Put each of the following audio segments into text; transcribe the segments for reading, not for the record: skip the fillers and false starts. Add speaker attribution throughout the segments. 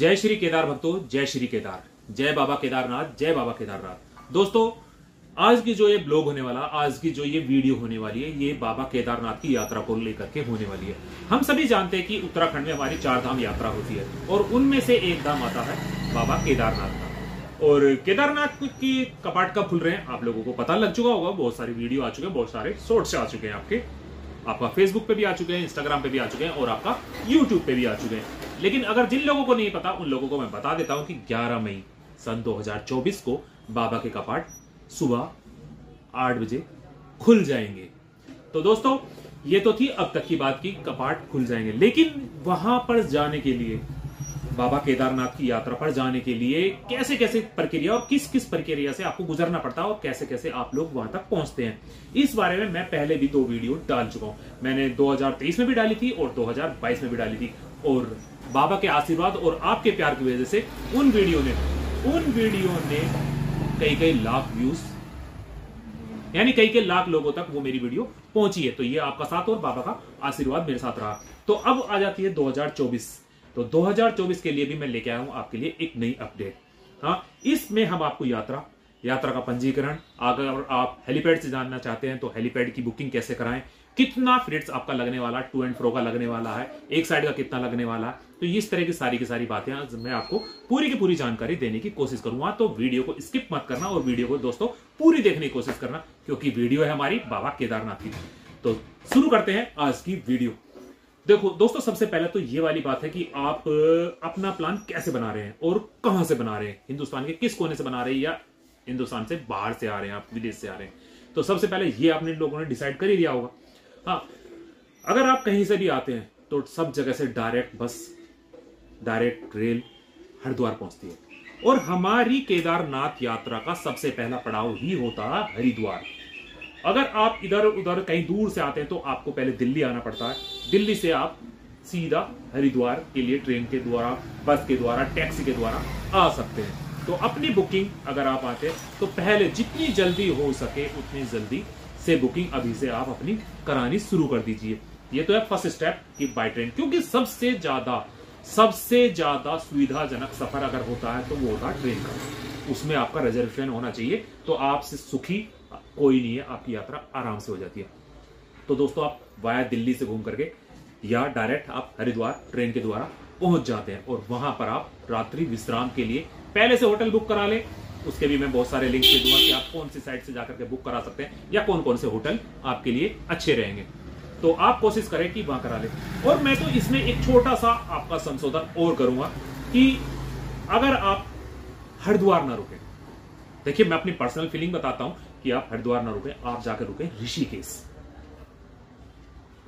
Speaker 1: जय श्री केदार भक्तों, जय श्री केदार, जय बाबा केदारनाथ, जय बाबा केदारनाथ। दोस्तों, आज की जो ये ब्लॉग होने वाला, आज की जो ये वीडियो होने वाली है, ये बाबा केदारनाथ की यात्रा को लेकर के होने वाली है। हम सभी जानते हैं कि उत्तराखंड में हमारी 4 धाम यात्रा होती है और उनमें से एक धाम आता है बाबा केदारनाथ का। और केदारनाथ की कपाट कब खुल रहे हैं आप लोगों को पता लग चुका होगा। बहुत सारी वीडियो आ चुके हैं, बहुत सारे शॉर्ट्स आ चुके हैं, आपका फेसबुक पे भी आ चुके हैं, इंस्टाग्राम पे भी आ चुके हैं और आपका यूट्यूब पे भी आ चुके हैं। लेकिन अगर जिन लोगों को नहीं पता, उन लोगों को मैं बता देता हूं कि 11 मई सन 2024 को बाबा के कपाट सुबह 8 बजे खुल जाएंगे। तो दोस्तों, ये तो थी अब तक की बात की कपाट खुल जाएंगे, लेकिन वहां पर जाने के लिए, बाबा केदारनाथ की यात्रा पर जाने के लिए कैसे कैसे प्रक्रिया और किस किस प्रक्रिया से आपको गुजरना पड़ता है और कैसे कैसे आप लोग वहां तक पहुंचते हैं, इस बारे में मैं पहले भी 2 वीडियो डाल चुका हूं। मैंने 2023 में भी डाली थी और 2022 में भी डाली थी। और बाबा के आशीर्वाद और आपके प्यार की वजह से उन वीडियो ने कई लाख व्यूज, यानी कई लाख लोगों तक वो मेरी वीडियो पहुंची है। तो ये आपका साथ और बाबा का आशीर्वाद मेरे साथ रहा। तो अब आ जाती है 2024। तो 2024 के लिए भी मैं लेके आया हूं आपके लिए एक नई अपडेट। हाँ, इसमें हम आपको यात्रा का पंजीकरण, अगर आप हेलीपैड से जानना चाहते हैं तो हेलीपैड की बुकिंग कैसे कराएं, कितना फ्रेट्स आपका लगने वाला, टू एंड फ्रो का लगने वाला है, एक साइड का कितना लगने वाला है, तो इस तरह की सारी बातें आज मैं आपको पूरी की पूरी जानकारी देने की कोशिश करूंगा। तो वीडियो को स्किप मत करना और वीडियो को दोस्तों पूरी देखने की कोशिश करना, क्योंकि वीडियो है हमारी बाबा केदारनाथ की। तो शुरू करते हैं आज की वीडियो। देखो दोस्तों, सबसे पहले तो ये वाली बात है कि आप अपना प्लान कैसे बना रहे हैं और कहां से बना रहे हैं, हिंदुस्तान के किस कोने से बना रहे हैं या हिंदुस्तान से बाहर से आ रहे हैं, आप विदेश से आ रहे हैं। तो सबसे पहले ये आपने लोगों ने डिसाइड कर ही लिया होगा। हाँ, अगर आप कहीं से भी आते हैं तो सब जगह से डायरेक्ट बस, डायरेक्ट रेल हरिद्वार पहुंचती है और हमारी केदारनाथ यात्रा का सबसे पहला पड़ाव ही होता है हरिद्वार। अगर आप इधर उधर कहीं दूर से आते हैं तो आपको पहले दिल्ली आना पड़ता है। दिल्ली से आप सीधा हरिद्वार के लिए ट्रेन के द्वारा, बस के द्वारा, टैक्सी के द्वारा आ सकते हैं। तो अपनी बुकिंग अगर आप आते हैं तो पहले जितनी जल्दी हो सके उतनी जल्दी से बुकिंग अभी से आप अपनी करानी शुरू कर दीजिए। ये तो है फर्स्ट स्टेप कि बाय ट्रेन, क्योंकि सबसे ज्यादा सुविधाजनक सफर अगर होता है तो वो होता है ट्रेन का। उसमें आपका रिजर्वेशन होना चाहिए, तो आपसे सुखी कोई नहीं है, आपकी यात्रा आराम से हो जाती है। तो दोस्तों, आप वाया दिल्ली से घूम करके या डायरेक्ट आप हरिद्वार ट्रेन के द्वारा पहुंच जाते हैं और वहां पर आप रात्रि विश्राम के लिए पहले से होटल बुक करा लें। उसके भी मैं बहुत सारे लिंक दे दूंगा कि आप कौन सी साइट से जाकर के बुक करा सकते हैं या कौन कौन से होटल आपके लिए अच्छे रहेंगे। तो आप कोशिश करें कि वहां करा लें। और मैं तो इसमें एक छोटा सा आपका संशोधन और करूंगा कि अगर आप हरिद्वार ना रुके, देखिए मैं अपनी पर्सनल फीलिंग बताता हूं कि आप हरिद्वार ना रुके, आप जाकर रुके ऋषिकेश।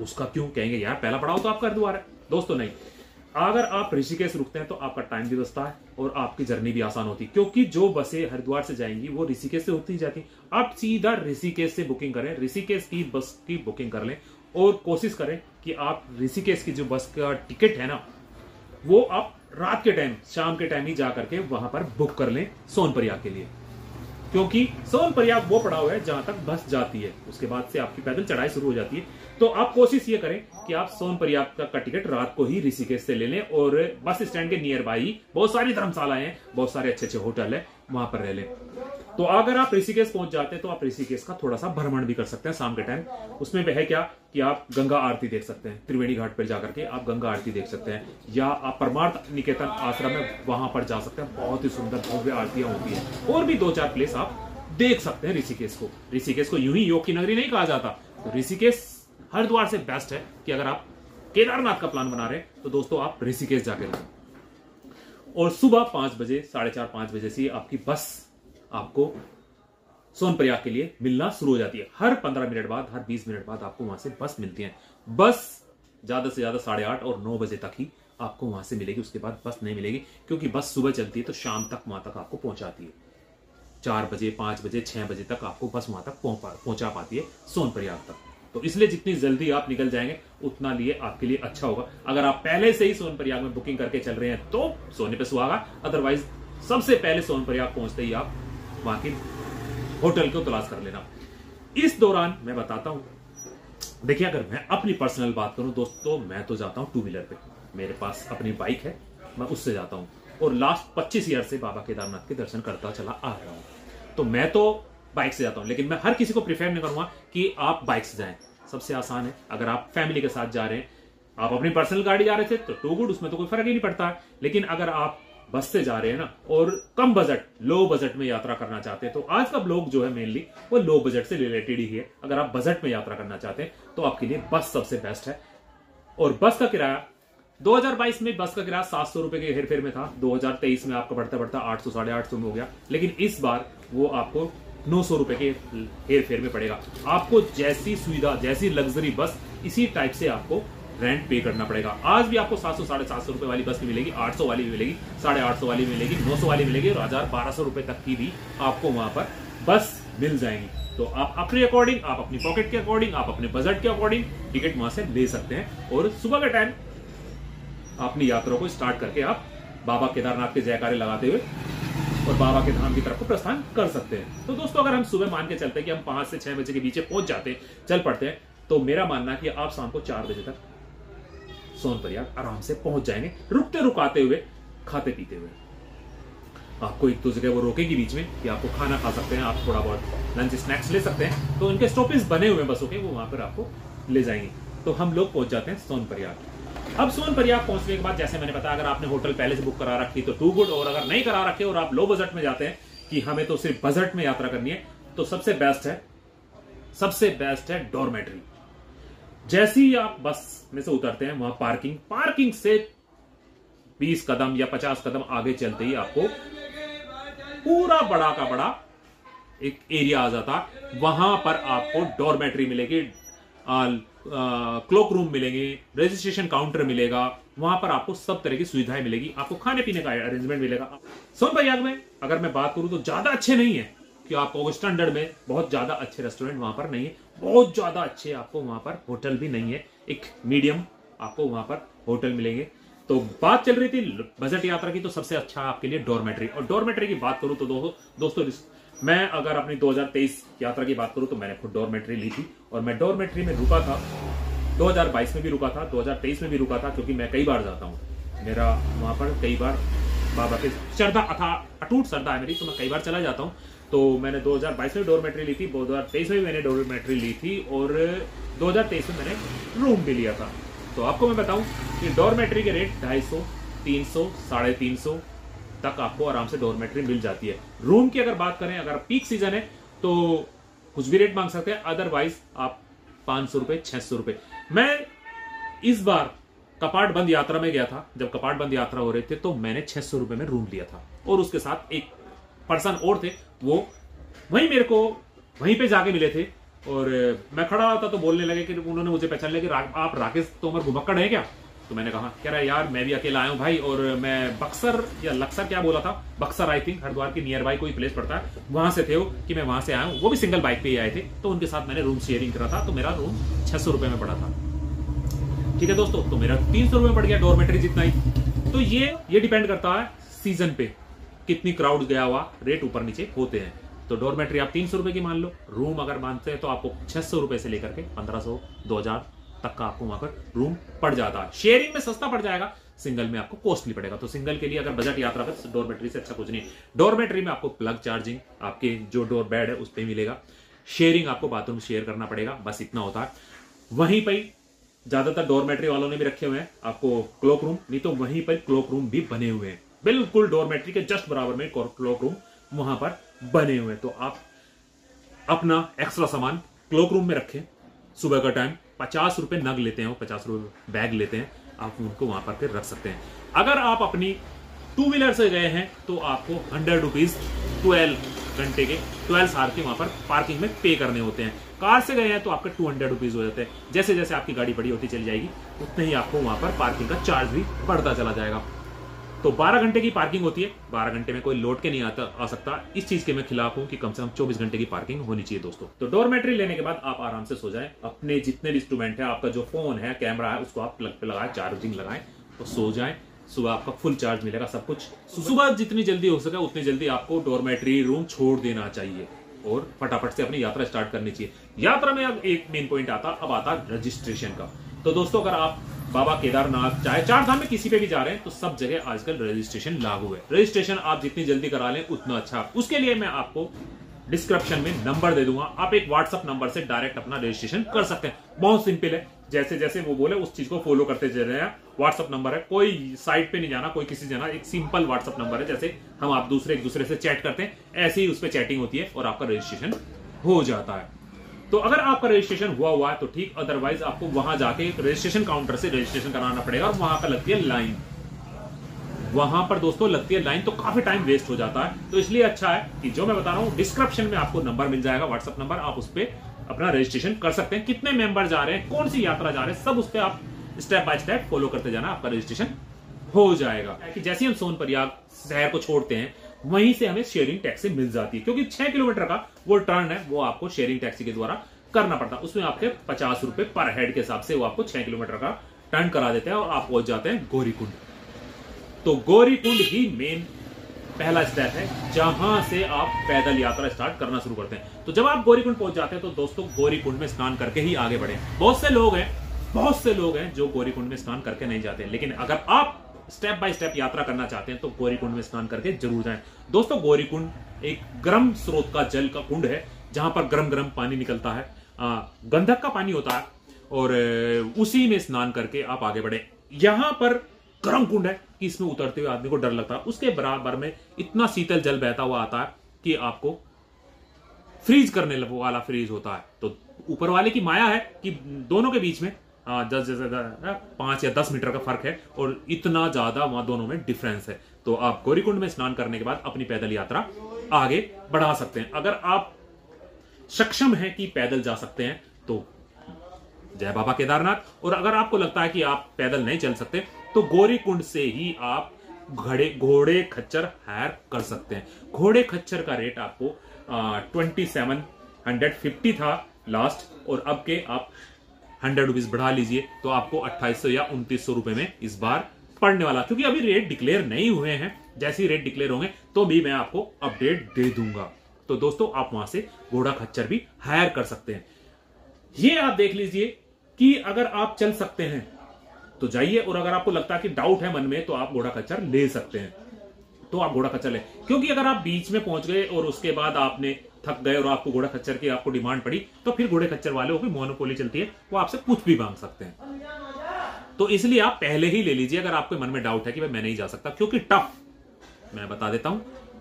Speaker 1: उसका क्यों कहेंगे यार, पहला पड़ाव तो आपका हरिद्वार है। दोस्तों नहीं, अगर आप ऋषिकेश रुकते हैं तो आपका टाइम भी बचता है और आपकी जर्नी भी आसान होती है, क्योंकि जो बसें हरिद्वार से जाएंगी वो ऋषिकेश से होती ही जाती। आप सीधा ऋषिकेश से बुकिंग करें, ऋषिकेश की बस की बुकिंग कर लें और कोशिश करें कि आप ऋषिकेश की जो बस का टिकट है ना, वो आप रात के टाइम, शाम के टाइम ही जाकर के वहां पर बुक कर लें सोनप्रयाग के लिए, क्योंकि सोनप्रयाग वो पड़ाव है जहां तक बस जाती है, उसके बाद से आपकी पैदल चढ़ाई शुरू हो जाती है। तो आप कोशिश ये करें कि आप सोनप्रयाग का टिकट रात को ही ऋषिकेश से ले लें और बस स्टैंड के नियर बाई बहुत सारी धर्मशालाएं हैं, बहुत सारे अच्छे होटल है, वहां पर रह लें। तो अगर आप ऋषिकेश पहुंच जाते हैं तो आप ऋषिकेश का थोड़ा सा भ्रमण भी कर सकते हैं शाम के टाइम। उसमें है क्या कि आप गंगा आरती देख सकते हैं, त्रिवेणी घाट पर जाकर के आप गंगा आरती देख सकते हैं, या आप परमार्थ निकेतन आश्रम है वहां पर जा सकते हैं, बहुत ही सुंदर भव्य आरतियां होती है। और भी 2-4 प्लेस आप देख सकते हैं ऋषिकेश को यूं ही योग की नगरी नहीं कहा जाता। तो ऋषिकेश हरिद्वार से बेस्ट है कि अगर आप केदारनाथ का प्लान बना रहे हैं तो दोस्तों आप ऋषिकेश जाके रहें। और सुबह 5 बजे, 4:30-5 बजे से आपकी बस आपको सोनप्रयाग के लिए मिलना शुरू हो जाती है। हर 15 मिनट बाद, हर 20 मिनट बाद आपको वहां से बस मिलती है। बस ज्यादा से ज्यादा 8:30 और 9 बजे तक ही आपको वहां से मिलेगी, उसके बाद बस नहीं मिलेगी, क्योंकि बस सुबह चलती है तो शाम तक वहां तक आपको पहुंचाती है। 4 बजे, 5 बजे, 6 बजे तक आपको बस वहां तक पहुंचा पाती है सोनप्रयाग तक। तो इसलिए जितनी जल्दी आप निकल जाएंगे उतना लिए आपके लिए अच्छा होगा। अगर आप पहले से ही सोनप्रयाग में बुकिंग करके चल रहे हैं तो सोने पे सुहागा, अदरवाइज सबसे पहले सोनप्रयाग पहुंचते ही आप वहां के होटल को तलाश कर लेना। इस दौरान मैं बताता हूं, देखिए अगर मैं अपनी पर्सनल बात करूं दोस्तों, मैं तो जाता हूं 2 व्हीलर पे, मेरे पास अपनी बाइक है, मैं उससे जाता हूं। और लास्ट 25 ईयर से बाबा केदारनाथ के दर्शन करता चला आ रहा हूं। तो मैं तो बाइक से जाता हूं, लेकिन मैं हर किसी को प्रीफर नहीं करूंगा कि आप बाइक से जाएं। सबसे आसान है, अगर आप फैमिली के साथ जा रहे हैं, आप अपनी पर्सनल गाड़ी जा रहे थे तो टू गुड, उसमें तो कोई फर्क ही नहीं पड़ता है। लेकिन अगर आप बस से जा रहे हैं ना, और कम बजट, लो बजट में यात्रा करना चाहते हैं, तो आज का ब्लॉग जो है मेनली वो लो बजट से रिलेटेड ही है। अगर आप बजट में यात्रा करना चाहते हैं तो आपके लिए बस सबसे बेस्ट है। और बस का किराया 2022 में बस का किराया 700 रुपए के हेरफेर में था। 2023 में आपका बढ़ता बढ़ता 800 850 में हो गया, लेकिन इस बार वो आपको 900 रुपए के हेरफेर में पड़ेगा। आपको जैसी सुविधा, जैसी लग्जरी बस, इसी टाइप से आपको रेंट पे करना पड़ेगा। आज भी आपको 700 750 रुपए वाली बस भी मिलेगी, 800 वाली भी मिलेगी, 850 वाली मिलेगी, 900 वाली मिलेगी, और 1000-1200 रुपए तक की भी आपको वहां पर बस मिल जाएंगी। तो आप अपने अकॉर्डिंग, आप अपनी पॉकेट के अकॉर्डिंग, आप अपने बजट के अकॉर्डिंग टिकट वहां से ले सकते हैं, और सुबह के टाइम अपनी यात्रा को स्टार्ट करके आप बाबा केदारनाथ के जयकारे लगाते हुए और बाबा के धाम की तरफ को प्रस्थान कर सकते हैं। तो दोस्तों, अगर हम सुबह मान के चलते हैं कि हम 5 से 6 बजे के बीच पहुंच जाते हैं, चल पड़ते हैं, तो मेरा मानना है कि आप शाम को 4 बजे तक सोनप्रयाग आराम से पहुंच जाएंगे, रुकते रुकाते हुए, खाते पीते हुए। आपको एक दो जगह वो रोकेगी बीच में कि आपको खाना खा सकते हैं, आप थोड़ा बहुत लंच स्नैक्स ले सकते हैं, तो उनके स्टॉपेज बने हुए बसों के, वो वहां पर आपको ले जाएंगे। तो हम लोग पहुंच जाते हैं सोनप्रयाग। अब सोनप्रयाग पहुंचने के बाद, जैसे मैंने बताया, अगर आपने होटल पहले से बुक करा रखी तो टू गुड, और अगर नहीं करा रखे और आप लो बजट में जाते हैं कि हमें तो सिर्फ बजट में यात्रा करनी है, तो सबसे बेस्ट है डॉर्मेट्री। जैसे ही आप बस में से उतरते हैं, वहां पार्किंग से 20 कदम या 50 कदम आगे चलते ही आपको पूरा बड़ा का बड़ा एक एरिया आ जाता। वहां पर आपको डॉर्मेट्री मिलेगी, क्लॉक रूम मिलेंगे, रजिस्ट्रेशन काउंटर मिलेगा, वहां पर आपको सब तरह की सुविधाएं मिलेगी, आपको खाने पीने का अरेंजमेंट मिलेगा। सोनप्रयाग में अगर मैं बात करूं तो ज्यादा अच्छे नहीं है कि आपको स्टैंडर्ड में बहुत ज्यादा अच्छे रेस्टोरेंट वहां पर नहीं है, बहुत ज्यादा अच्छे आपको वहां पर होटल भी नहीं है, एक मीडियम आपको वहां पर होटल मिलेंगे। तो बात चल रही थी बजट यात्रा की, तो सबसे अच्छा आपके लिए डॉर्मेट्री। और डॉर्मेट्री की बात करूं तो दोस्तों मैं अगर अपनी 2023 यात्रा की बात करूं तो मैंने खुद डॉर्मेट्री ली थी, और मैं डॉर्मेट्री में रुका था। 2022 में भी रुका था, 2023 में भी रुका था, क्योंकि मैं कई बार जाता हूं। मेरा वहां पर कई बार बाबा के श्रद्धा अटूट श्रद्धा है मेरी, तो मैं कई बार चला जाता हूं। तो मैंने 2022 में डॉर्मेट्री ली थी, 2023 में भी मैंने डॉर्मेट्री ली थी, और 2023 में मैंने रूम भी लिया था। तो आपको मैं बताऊं कि डॉर्मेट्री के रेट 250, 300, 350 तक आपको आराम से डॉर्मेट्री मिल जाती है। रूम की अगर बात करें, अगर पीक सीजन है तो कुछ भी रेट मांग सकते हैं, अदरवाइज आप 500 रुपए, 600 रुपए। मैं इस बार कपाट बंद यात्रा में गया था, जब कपाट बंद यात्रा हो रहे थे तो मैंने 600 रुपए में रूम लिया था, और उसके साथ एक पर्सन और थे, वो वहीं मेरे को वहीं पे जाके मिले थे, और मैं खड़ा था तो बोलने लगे कि उन्होंने मुझे पहचान लिया कि आप राकेश तोमर घुमक्कड़ है क्या? तो मैंने कहा, कह रहा है यार मैं भी अकेला आया हूं भाई, और मैं बक्सर या लक्सर क्या बोला था, बक्सर आई थिंक, हरिद्वार के नियर बाय कोई प्लेस पड़ता है, वहां से थे वो, कि मैं वहां से आया हूं। वो भी सिंगल बाइक पे ही आए थे, तो उनके साथ मैंने रूम शेयरिंग करा था, तो मेरा रूम 600 रुपए में पड़ा था। ठीक है दोस्तों, तो मेरा 300 रुपए पड़ गया डॉर्मेट्री जितना ही। तो ये डिपेंड करता है सीजन पे, कितनी क्राउड गया हुआ, रेट ऊपर नीचे होते हैं। तो डॉर्मेट्री आप 300 रुपए की मान लो, रूम अगर मानते हैं तो आपको 600 रुपए से लेकर के 1500, 2000 तक का आपको वहां पर रूम पड़ जाता है। शेयरिंग में सस्ता पड़ जाएगा, सिंगल में आपको कॉस्टली पड़ेगा। तो सिंगल के लिए अगर बजट यात्रा पर, डॉर्मेट्री से अच्छा कुछ नहीं। डॉर्मेट्री में आपको प्लग चार्जिंग आपके जो डोर बेड है उस पर मिलेगा, शेयरिंग आपको बाथरूम शेयर करना पड़ेगा, बस इतना होता है। वहीं पर ज्यादातर डॉर्मेट्री वालों ने भी रखे हुए हैं आपको क्लॉक रूम, नहीं तो वहीं पर क्लॉक रूम भी बने हुए हैं, बिल्कुल डॉर्मेट्री के जस्ट बराबर में क्लॉक रूम वहां पर बने हुए हैं। तो आप अपना एक्स्ट्रा सामान क्लॉक रूम में रखें। सुबह का टाइम 50 रुपए नग लेते हैं, 50 रुपए बैग लेते हैं, आप उनको वहां पर रख सकते हैं। अगर आप अपनी टू व्हीलर से गए हैं तो आपको 100 रुपीज 12 घंटे के 12 आवर के वहां पर पार्किंग में पे करने होते हैं। कार से गए हैं तो आपके 200 रुपीज हो जाते हैं। जैसे जैसे आपकी गाड़ी बड़ी होती चली जाएगी उतने ही आपको वहां पर पार्किंग का चार्ज भी बढ़ता चला जाएगा। तो 12 घंटे की पार्किंग होती है, 12 घंटे में कोई लौट के नहीं आ सकता। इस चीज के मैं खिलाफ हूं कि कम से कम 24 घंटे की पार्किंग होनी चाहिए दोस्तों। तो डॉर्मेट्री लेने के बाद आप आराम से सो जाएं, अपने जितने भी इंस्ट्रूमेंट है, आपका जो फोन है, कैमरा है, उसको आप प्लग पे लगाएं, चार्जिंग लगाएं, तो सो जाएं। सुबह आपका फुल चार्ज मिलेगा सब कुछ। सुबह जितनी जल्दी हो सके उतनी जल्दी आपको डॉर्मेट्री रूम छोड़ देना चाहिए और फटाफट से अपनी यात्रा स्टार्ट करनी चाहिए। यात्रा में अब एक मेन पॉइंट आता, अब आता रजिस्ट्रेशन का। तो दोस्तों, अगर आप बाबा केदारनाथ चाहे चार धाम में किसी पे भी जा रहे हैं तो सब जगह आजकल रजिस्ट्रेशन लागू है। रजिस्ट्रेशन आप जितनी जल्दी करा लें उतना अच्छा। उसके लिए मैं आपको डिस्क्रिप्शन में नंबर दे दूंगा, आप एक व्हाट्सएप नंबर से डायरेक्ट अपना रजिस्ट्रेशन कर सकते हैं। बहुत सिंपल है, जैसे जैसे वो बोले उस चीज को फॉलो करते चल रहे हैं। व्हाट्सएप नंबर है, कोई साइट पे नहीं जाना, कोई किसी जाना, एक सिंपल व्हाट्सएप नंबर है। जैसे हम आप एक दूसरे से चैट करते हैं ऐसे ही उस पर चैटिंग होती है और आपका रजिस्ट्रेशन हो जाता है। तो अगर आपका रजिस्ट्रेशन हुआ है तो ठीक, अदरवाइज आपको वहां जाके रजिस्ट्रेशन काउंटर से रजिस्ट्रेशन कराना पड़ेगा और वहां पर लगती है लाइन। वहां पर दोस्तों लगती है लाइन तो काफी टाइम वेस्ट हो जाता है। तो इसलिए अच्छा है कि जो मैं बता रहा हूं डिस्क्रिप्शन में आपको नंबर मिल जाएगा, व्हाट्सएप नंबर, आप उस पर अपना रजिस्ट्रेशन कर सकते हैं। कितने मेंबर जा रहे हैं, कौन सी यात्रा जा रहे हैं, सब उस पर आप स्टेप बाय स्टेप फॉलो करते जाना, आपका रजिस्ट्रेशन हो जाएगा। कि जैसे हम सोनप्रयाग शहर को छोड़ते हैं वहीं से हमें शेयरिंग टैक्सी मिल जाती है, क्योंकि 6 किलोमीटर का वो टर्न है वो आपको शेयरिंग टैक्सी के द्वारा करना पड़ता है। उसमें आपके 50 रुपए पर हेड के हिसाब से वो आपको 6 किलोमीटर का टर्न करा देते हैं और आप पहुंच जाते हैं गौरीकुंड। तो गौरीकुंड ही मेन पहला स्टेप है जहां से आप पैदल यात्रा स्टार्ट करना शुरू करते हैं। तो जब आप गौरीकुंड पहुंच जाते हैं तो दोस्तों गौरीकुंड में स्नान करके ही आगे बढ़े। बहुत से लोग हैं जो गौरीकुंड में स्नान करके नहीं जाते, लेकिन अगर आप स्टेप बाय स्टेप यात्रा करना चाहते हैं तो गौरीकुंड में स्नान करके जरूर जाएं। दोस्तों गौरीकुंड एक गर्म स्रोत का जल का कुंड है जहां पर गर्म गर्म पानी निकलता है, गंधक का पानी होता है और उसी में स्नान करके आप आगे बढ़े। यहां पर गर्म कुंड है कि इसमें उतरते हुए आदमी को डर लगता है। उसके बराबर में इतना शीतल जल बहता हुआ आता है कि आपको फ्रीज करने वाला फ्रीज होता है। तो ऊपर वाले की माया है कि दोनों के बीच में 5 या 10 मीटर का फर्क है और इतना ज्यादा वहां दोनों में डिफरेंस है। तो आप गौरीकुंड में स्नान करने के बाद अपनी पैदल यात्रा आगे बढ़ा सकते हैं। अगर आप सक्षम हैं कि पैदल जा सकते हैं तो जय बाबा केदारनाथ। और अगर आपको लगता है कि आप पैदल नहीं चल सकते तो गौरीकुंड से ही आप घोड़े खच्चर हायर कर सकते हैं। घोड़े खच्चर का रेट आपको 2750 था लास्ट, और अब के आप 100 रुपीज बढ़ा लीजिए तो आपको 2800 या 2900 रुपए में इस बार पड़ने वाला, क्योंकि अभी रेट डिक्लेयर नहीं हुए हैं। जैसे ही रेट डिक्लेयर होंगे तो भी मैं आपको अपडेट दे दूंगा। तो दोस्तों आप वहां से घोड़ा खच्चर भी हायर कर सकते हैं। ये आप देख लीजिए कि अगर आप चल सकते हैं तो जाइए, और अगर आपको लगता है कि डाउट है मन में तो आप घोड़ा खच्चर ले सकते हैं तो आप घोड़ा खच्चर ले। क्योंकि अगर आप बीच में पहुंच गए और उसके बाद आपने थक गए और आपको घोड़ा खच्चर की आपको डिमांड पड़ी तो फिर घोड़े खच्चर वालों की मोनोपोली चलती है, वो आपसे कुछ भी मांग सकते हैं। तो इसलिए आप पहले ही ले लीजिए अगर आपके मन में डाउट है कि भाई मैं नहीं जा सकता, क्योंकि टफ, मैं बता देता हूं,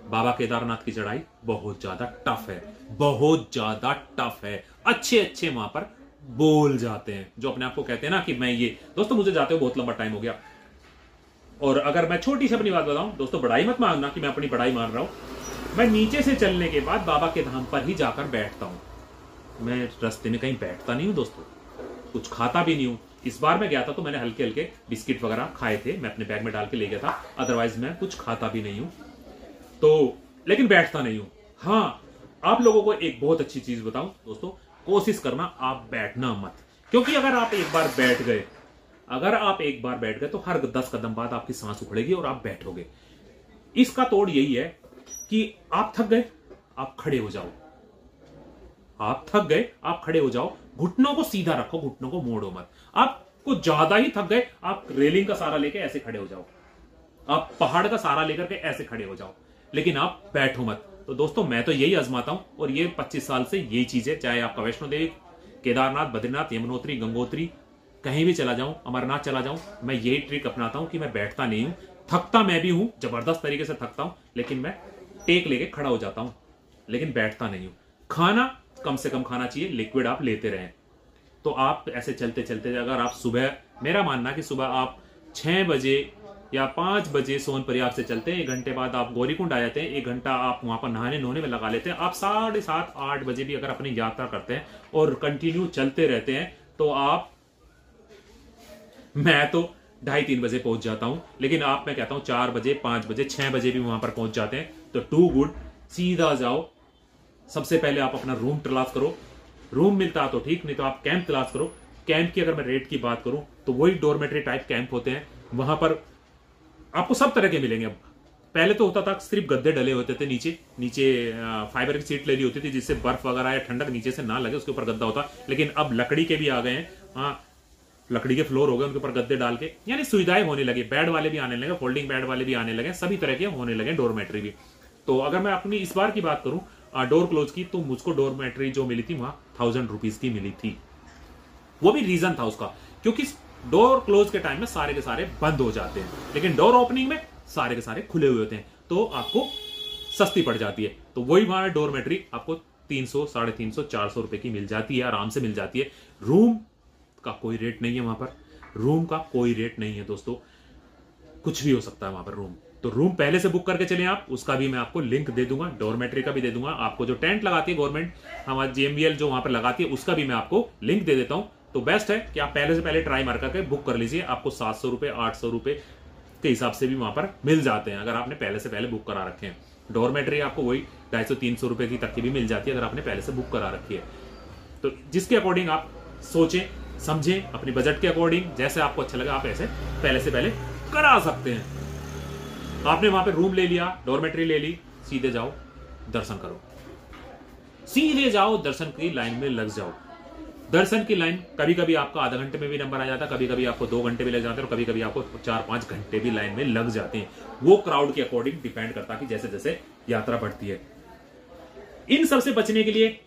Speaker 1: बाबा केदारनाथ की चढ़ाई बहुत ज्यादा टफ है, बहुत ज्यादा टफ है। अच्छे वहां पर बोल जाते हैं जो अपने आप को कहते हैं ना कि मैं ये, दोस्तों मुझे जाते हुए बहुत लंबा टाइम हो गया। और अगर मैं छोटी सी अपनी बात बताऊं दोस्तों, बड़ाई मत मानना कि मैं अपनी बड़ाई मान रहा हूं। मैं नीचे से चलने के बाद बाबा के धाम पर ही जाकर बैठता हूं। मैं रास्ते में कहीं बैठता नहीं हूं दोस्तों, कुछ खाता भी नहीं हूं। इस बार मैं गया था तो मैंने हल्के हल्के बिस्किट वगैरह खाए थे, मैं अपने बैग में डाल के ले गया था, अदरवाइज मैं कुछ खाता भी नहीं हूं। तो लेकिन बैठता नहीं हूं। हाँ, आप लोगों को एक बहुत अच्छी चीज बताऊं दोस्तों, कोशिश करना आप बैठना मत, क्योंकि अगर आप एक बार बैठ गए तो हर 10 कदम बाद आपकी सांस उखड़ेगी और आप बैठोगे। इसका तोड़ यही है कि आप थक गए, आप खड़े हो जाओ। आप थक गए, आप खड़े हो जाओ, घुटनों को सीधा रखो, घुटनों को मोड़ो मत। आपको ज्यादा ही थक गए, आप रेलिंग का सहारा लेके ऐसे खड़े हो जाओ, आप पहाड़ का सहारा लेकर के ऐसे खड़े हो जाओ, लेकिन आप बैठो मत। तो दोस्तों मैं तो यही आजमाता हूं और ये 25 साल से यही चीज है, चाहे आपका वैष्णो देवी, केदारनाथ, बद्रीनाथ, यमुनोत्री, गंगोत्री, कहीं भी चला जाऊं, अमरनाथ चला जाऊं, मैं यही ट्रिक अपनाता हूं कि मैं बैठता नहीं हूं। थकता मैं भी हूं, जबरदस्त तरीके से थकता हूं, लेकिन मैं टेक लेके खड़ा हो जाता हूं, लेकिन बैठता नहीं हूं। खाना कम से कम खाना चाहिए, लिक्विड आप लेते रहें। तो आप ऐसे चलते चलते, अगर आप सुबह, मेरा मानना कि सुबह आप 6 बजे या 5 बजे सोनप्रयाग से चलते हैं, 1 घंटे बाद आप गौरीकुंड आ जाते हैं, 1 घंटा आप वहां पर नहाने नोने में लगा लेते हैं, आप 7:30 8 बजे भी अगर अपनी यात्रा करते हैं और कंटिन्यू चलते रहते हैं तो आप, मैं तो 2:30-3 बजे पहुंच जाता हूं, लेकिन आप, मैं कहता हूं 4 बजे 5 बजे 6 बजे भी वहां पर पहुंच जाते हैं तो टू गुड। सीधा जाओ, सबसे पहले आप अपना रूम तलाश करो, रूम मिलता है तो ठीक, नहीं तो आप कैंप तलाश करो। कैंप की अगर मैं रेट की बात करूं तो वही डोरमेट्री टाइप कैंप होते हैं, वहां पर आपको सब तरह के मिलेंगे। अब पहले तो होता था सिर्फ गद्दे डले होते थे, नीचे फाइबर की सीट लेनी होती थी जिससे बर्फ वगैरह या ठंडक नीचे से ना लगे, उसके ऊपर गद्दा होता, लेकिन अब लकड़ी के भी आ गए हैं। हाँ, लकड़ी के फ्लोर हो गए, उनके ऊपर गद्दे डाल के, यानी सुविधाएं होने लगी। बेड वाले भी आने लगे, फोल्डिंग बेड वाले भी आने लगे, सभी तरह के होने लगे डोरमेट्री भी। तो अगर मैं अपनी इस बार की बात करूं डोर क्लोज की, तो मुझको डोरमेट्री जो मिली थी वहां 1000 रुपीज की मिली थी। वो भी रीजन था उसका, क्योंकि डोर क्लोज के टाइम में सारे के सारे बंद हो जाते हैं, लेकिन डोर ओपनिंग में सारे के सारे खुले हुए होते हैं, तो आपको सस्ती पड़ जाती है। तो वही हमारा डोरमेट्री आपको 300, 350, 400 रुपए की मिल जाती है, आराम से मिल जाती है। रूम का कोई रेट नहीं है वहां पर, रूम का कोई रेट नहीं है दोस्तों, कुछ भी हो सकता है वहां पर रूम। तो रूम पहले से बुक करके चले आप, उसका भी मैं आपको लिंक दे दूंगा, डोरमेट्री का भी दे दूंगा आपको। जो टेंट लगाती है गवर्नमेंट हमारी JMBL जो वहां पर लगाती है, उसका भी मैं आपको लिंक दे देता हूं। तो बेस्ट है कि आप पहले से पहले ट्राई मार करके बुक कर लीजिए, आपको 700 रुपए 800 रुपए के हिसाब से भी वहां पर मिल जाते हैं, अगर आपने पहले से पहले बुक करा रखे हैं। डोरमेट्री आपको वही 250-300 रुपए की तक की भी मिल जाती है, अगर आपने पहले से बुक करा रखी है। तो जिसके अकॉर्डिंग आप सोचें समझें, अपनी बजट के अकॉर्डिंग जैसे आपको अच्छा लगा आप ऐसे पहले से पहले करा सकते हैं। आपने वहां पे रूम ले लिया, डोरमेट्री ले ली, सीधे जाओ दर्शन करो, सीधे जाओ दर्शन की लाइन में लग जाओ। दर्शन की लाइन कभी कभी आपका आधा घंटे में भी नंबर आ जाता है, कभी कभी आपको 2 घंटे भी लग जाते हैं, और कभी कभी आपको 4-5 घंटे भी लाइन में लग जाते हैं। वो क्राउड के अकॉर्डिंग डिपेंड करता है कि जैसे जैसे यात्रा बढ़ती है। इन सबसे बचने के लिए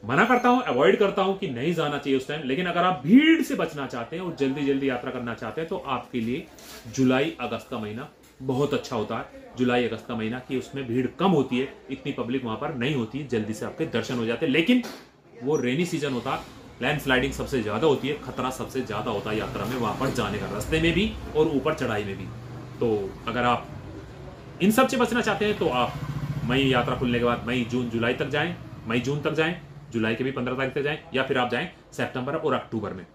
Speaker 1: मना करता हूं, अवॉइड करता हूं कि नहीं जाना चाहिए उस टाइम। लेकिन अगर आप भीड़ से बचना चाहते हैं और जल्दी जल्दी यात्रा करना चाहते हैं, तो आपके लिए जुलाई अगस्त का महीना बहुत अच्छा होता है। जुलाई अगस्त का महीना कि उसमें भीड़ कम होती है, इतनी पब्लिक वहां पर नहीं होती, जल्दी से आपके दर्शन हो जाते हैं। लेकिन वो रेनी सीजन होता है, लैंडस्लाइडिंग सबसे ज्यादा होती है, खतरा सबसे ज्यादा होता है यात्रा में वहां पर जाने का, रास्ते में भी और ऊपर चढ़ाई में भी। तो अगर आप इन सब से बचना चाहते हैं तो आप मई यात्रा खुलने के बाद मई जून जुलाई तक जाएं, मई जून तक जाएं, जुलाई के भी 15 तारीख तक जाएं, या फिर आप जाएं सितंबर और अक्टूबर में।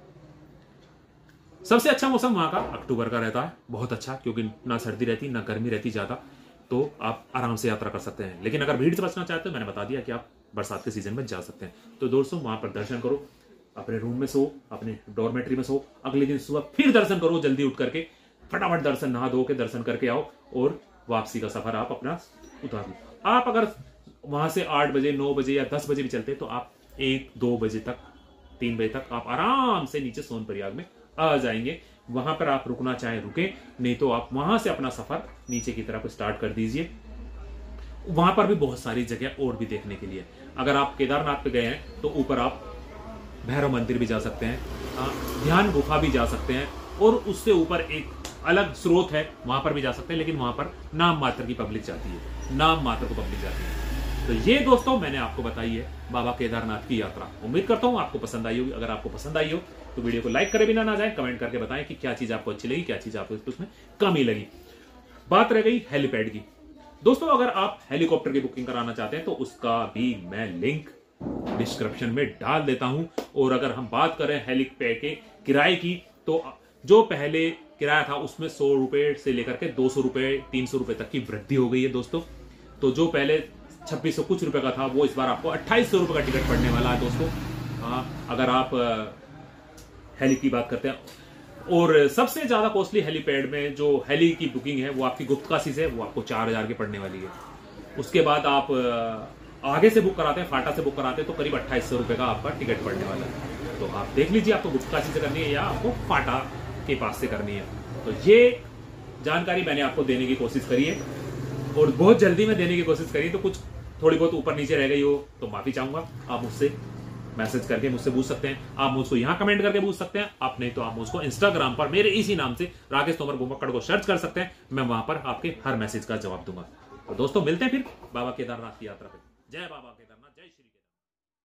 Speaker 1: सबसे अच्छा मौसम वहां का अक्टूबर का रहता है, बहुत अच्छा, क्योंकि ना सर्दी रहती ना गर्मी रहती ज्यादा, तो आप आराम से यात्रा कर सकते हैं। लेकिन अगर भीड़ से बचना चाहते हो, मैंने बता दिया कि आप बरसात के सीजन में जा सकते हैं। तो दोस्तों वहां पर दर्शन करो, अपने रूम में सो, अपने डॉर्मेट्री में सो, अगले दिन सुबह फिर दर्शन करो, जल्दी उठ करके फटाफट दर्शन, नहा धो के दर्शन करके आओ, और वापसी का सफर आप अपना उतार लो। आप अगर वहां से 8 बजे 9 बजे या 10 बजे भी चलते तो आप 1-2 बजे तक 3 बजे तक आप आराम से नीचे सोनप्रयाग में आ जाएंगे। वहां पर आप रुकना चाहे रुके, नहीं तो आप वहां से अपना सफर नीचे की तरफ स्टार्ट कर दीजिए। वहां पर भी बहुत सारी जगह और भी देखने के लिए। अगर आप केदारनाथ पे गए हैं तो ऊपर आप भैरव मंदिर भी जा सकते हैं, ध्यान गुफा भी जा सकते हैं, और उससे ऊपर एक अलग स्रोत है, वहां पर भी जा सकते हैं। लेकिन वहां पर नाम मात्र की पब्लिक जाती है, नाम मात्र को पब्लिक जाती है। तो ये दोस्तों मैंने आपको बताई है बाबा केदारनाथ की यात्रा। उम्मीद करता हूं आपको पसंद आई होगी। अगर आपको पसंद आई हो तो वीडियो को लाइक करे बिना ना जाए, कमेंट करके बताएं कि क्या चीज आपको अच्छी लगी, क्या चीज आपको उसमें कमी लगी। बात रह गई हेलीपैड की। दोस्तों अगर आप हेलीकॉप्टर की बुकिंग कराना चाहते हैं तो उसका भी मैं लिंक डिस्क्रिप्शन में डाल देता हूं। और अगर हम बात करें हेलीपैड के किराए की, तो जो पहले किराया था उसमें 100 रुपए से लेकर के 200 रुपए 300 रुपए तक की वृद्धि हो गई है दोस्तों। तो जो पहले 2600 कुछ रुपए का था, वो इस बार आपको 2800 रुपए का टिकट पड़ने वाला है दोस्तों। अगर आप हेली की बात करते हैं, और सबसे ज्यादा कॉस्टली हेलीपैड में जो हेली की बुकिंग है वो आपकी गुप्तकाशी से, वो आपको 4000 की पड़ने वाली है। उसके बाद आप आगे से बुक कराते हैं, फाटा से बुक कराते हैं, तो करीब 2800 रुपए का आपका टिकट पड़ने वाला है। तो आप देख लीजिए आपको गुप्तकाशी से करनी है या आपको फाटा के पास से करनी है। तो ये जानकारी मैंने आपको देने की कोशिश करी है, और बहुत जल्दी में देने की कोशिश करी, तो कुछ थोड़ी बहुत ऊपर नीचे रह गई हो तो माफी चाहूंगा। आप मुझसे मैसेज करके मुझसे पूछ सकते हैं, आप मुझको यहां कमेंट करके पूछ सकते हैं, आप नहीं तो आप मुझको इंस्टाग्राम पर मेरे इसी नाम से राकेश तोमर घुमक्कड़ को सर्च कर सकते हैं। मैं वहां पर आपके हर मैसेज का जवाब दूंगा। तो दोस्तों मिलते हैं फिर बाबा केदारनाथ की यात्रा पे। जय बाबा केदारनाथ, जय श्री।